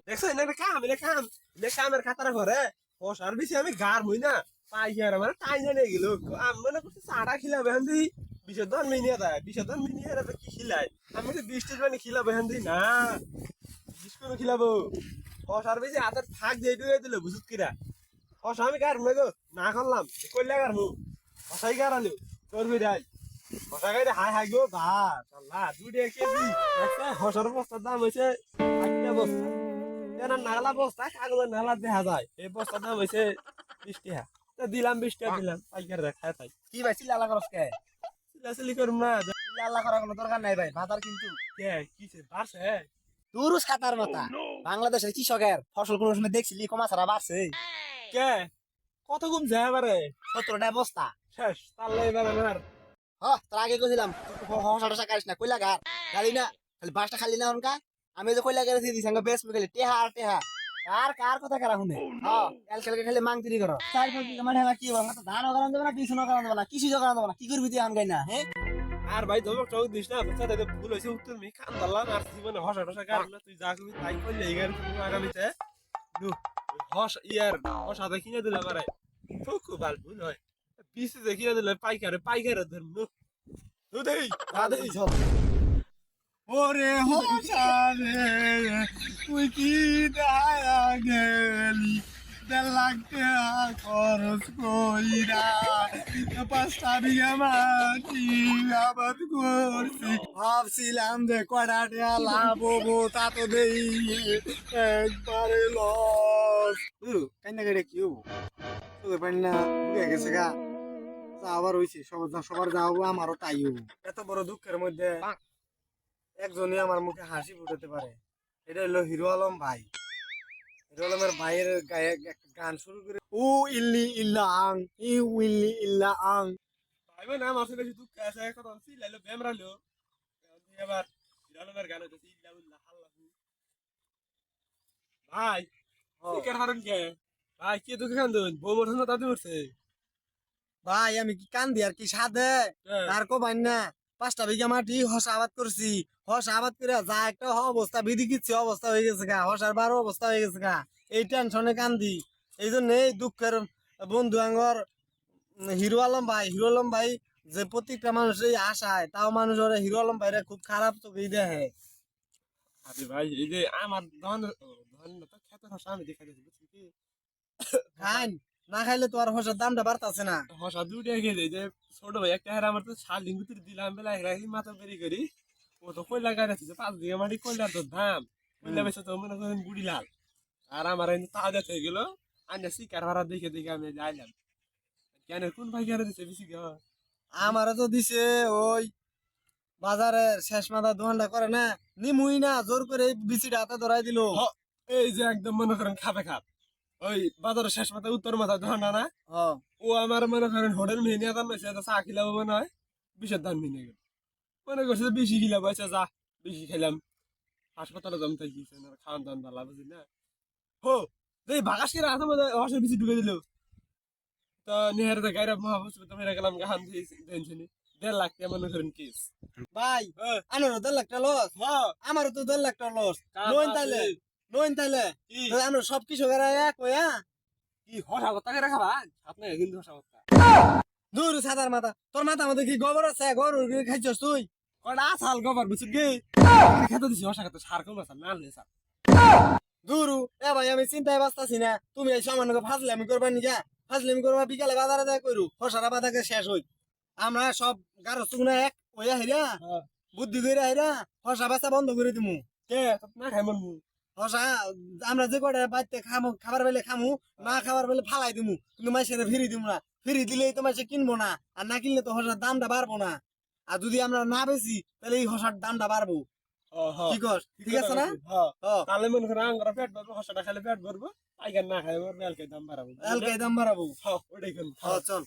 দেখছো এনে কামের খাতার ঘরে বসার বেশি আমি গার হই না পাই আর আমার টাই জানে গেল আমি মনে করছি চাটা খিলাবে হান্দি বিশোধন মিনিয়ে দেয় বিশোধন মিনিয়ে কি খিলাই আমি তো 20 মানে খিলাবে হান্দি না 20 করে খিলাবো বসার বেশি হাতের ফাঁক দিয়ে দিল বুঝুত কিরা বসা আমি গার গো না করলাম কইলে গার বসাই গার আলো তোর বিরাই বসা গাইরে হাই হাই গো ভাত আল্লাহ 2 কেজি একটা হসার বস্তার দাম হইছে 8 বস্তা এনা নালা বস্তা কাগজের নালা দেখা যায় এই বস্তার দাম হইছে 20 টাকা তো দিলাম 20 টাকা দিলাম পাইকার রাখা তাই কি ভাই চিল্লা করস কে? চিলাচিলি করুম না চিল্লা করার কোনো দরকার নাই ভাই, বাজার কিন্তু কে কিছে বাড়ছে তুরুস খাতার মাথা। বাংলাদেশের কৃষকের ফসল কোন সময় দেখছিলি কমা ছাড়া বাড়ছে? কে কত কম যায় এবারে 17টা বস্তা। শেষ তাহলে এবার আমার তোর আগে কইছিলাম হসা টসা কারিস না, কইলা গালি না, খালি বাসটা খালি না অনকা। আমি যে কইলা গেছি দিছি সঙ্গে বেশ গেলি টেহা আর টেহা কার কথা কারা শুনে। কালকে খালি মাংতিরি করো 4-5 বিঘা মানে কি বল, তো ধানও কারণ দেবে না, বিছুনও কারণ দেবে না, কৃষি কারণ দেবে না, কি করবি তুই আন গাই না? হ্যাঁ আর ভাই ধমক টক দিস না বুঝছা তাতে ভুল হইছে উত্তর মি কান দাল্লাম আর জীবনে হসা টসা কার না তুই যা করবি তাই করলে এই গাড়ি তুমি আগামীতে দু হস ইয়ার হসাতে কিনে দিলে আমারে খুব ভালো ভুল হয় বিসি যে কিনে দিলে পাইকারে ধরম দু দেই দাদি চল। ওরে হসারে তুই কি দায়া গেলি 1.5 লাখ টাকা খরচ কইরা 5টা বিঘা মাটি আবাদ করছি, ভাবছিলাম যে কয়টা টাকা লাভ হবো, তা তো দেই একবারে লস। কান্না কেটে কি হবো, তোদের পানি না ঢুকে গেছে গা, যা আবার হয়েছে সবার যা হবো আমারও তাই হবো। এত বড় দুঃখের মধ্যে একজনই আমার মুখে হাসি ফুটাতে পারে, এটা হলো হিরো আলম ভাই। হিরো আলমের ভাইয়ের গায়ে একটা গান শুরু করে, উ ইল্লি ইল্লা আং ই উইল্লি ইল্লা আং। ভাই না আমার বেশি দুঃখ আছে কথা বলছি লাইলো বেমরালো এবার বিরালমের গান হইতেছে ইল্লা উল্লাহ আল্লাহু ভাই শিকার হারুন কে ভাই কি দুঃখ কান্দুন বউ মরছে না দাদি মরছে ভাই আমি কি কান্দি আর কি সাধে তার কো ভাই না 5টা বিঘা মাটি হস আবাদ করছি, হস আবাদ করে যা একটা অবস্থা বিধি কিচ্ছে অবস্থা হয়ে গেছে গা, হসার 12 অবস্থা হয়ে গেছে গা, এই টেনশনে কান্দি। এই জন্য এই দুঃখের বন্ধু আঙ্গর হিরো আলম ভাই যে প্রত্যেকটা মানুষ এই আশায়, তাও মানুষ ওরা হিরো আলম ভাইরা খুব খারাপ চোখেই দেখে। আরে ভাই এই যে আমার ধন তো খেতে হসা আমি দেখাই দিছি বুঝছিস কি খাইন না খাইলে তো আর হসার দামটা বাড়তাছে না। হসা দুইটা খেয়ে দেয় যে ছোট ভাই একটা হার আমার তো শাল ডিম ভিতরে দিলাম বেলা রাখি মাথা বেরি করি ও তো কইলা গাড়ি 5 বিঘা মাটি কইলার তো দাম কইলা বেশি তো মনে করেন বুড়ি লাল আর আমার এই তাজা হয়ে গেল আইনা শিকার হারা দেখে আমি যাইলাম কেন কোন ভাই গাড়ি দিছে বেশি গা আমারও তো দিছে ওই বাজারে শেষ মাথা দোকানটা করে না, নিমুই না জোর করে বিচিটা হাতে ধরাই দিল। এই যে একদম মনে করেন খাপে খাপ ওই বাজারের শেষ মাথা উত্তর মাথা ধর না না ও আমার মনে করেন হোটেল মেনিয়া দাম বেশি চা খিলাবো মনে হয় 20 দাম মেনে গেল মনে করছে বেশি খিলাবো আচ্ছা যা বেশি খেলাম হাসপাতালে জম থাকি খাওয়ান দাওয়ান ভালো বুঝলি না হো এই বাগাস করে আছে মধ্যে হসের বেশি ঢুকে দিল তো নেহের গাইরা মহাহসপিটাল মেরে গেলাম গান টেনশনে 1.5 লাখ টাকা মনে করেন কেস ভাই আনারও 1.5 লাখ টাকা লস, আমারও তো 1.5 লাখ টাকা লস। নইন তাইলে আমরা সব কৃষকেরা এক হইয়া কি হসা কথা করে রাখা ভাই আপনি কিন্তু হসা কথা দূর সাদার মাথা, তোর মাথা মধ্যে কি গোবর আছে? গরুর খাইছস তুই? কয়টা আসাল গোবর বুঝছিস কি খেতে দিছি হসা কথা সার কম আছে না লে স্যার দূরু এ ভাই আমি চিন্তায় বাঁচতাছি না, তুমি এই সামান্য ফাজলামি করবা নিকা, ফাজলামি করবা বিকালে বাজারে দেয় কইরু হসারা বাদাকে শেষ হই। আমরা সব গারো চুগনা এক হইয়া হেরা বুদ্ধি কইরা হেরা হসা বেচা বন্ধ করে দিমু। কে না খাই মন হসা আমরা যে কয়টা বাইতে খামু, খাবার বেলে খামু, না খাবার বেলে ফালাই দিমু, কিন্তু মাইসের ফিরি দিমু না। ফিরি দিলেই তো মাইসে কিনবো না, আর না কিনলে তো হসার দামটা বাড়বো না। আর যদি আমরা না বেচি তাহলে এই হসার দামটা বাড়বো। কি কর ঠিক আছে না? তাহলে মনে করো আঙ্গারা পেট ভরবো হসাটা খাইলে পেট ভরবো পাইকার না খাই বেলকে দাম বাড়াবো দাম বাড়াবো। ওটাই চল।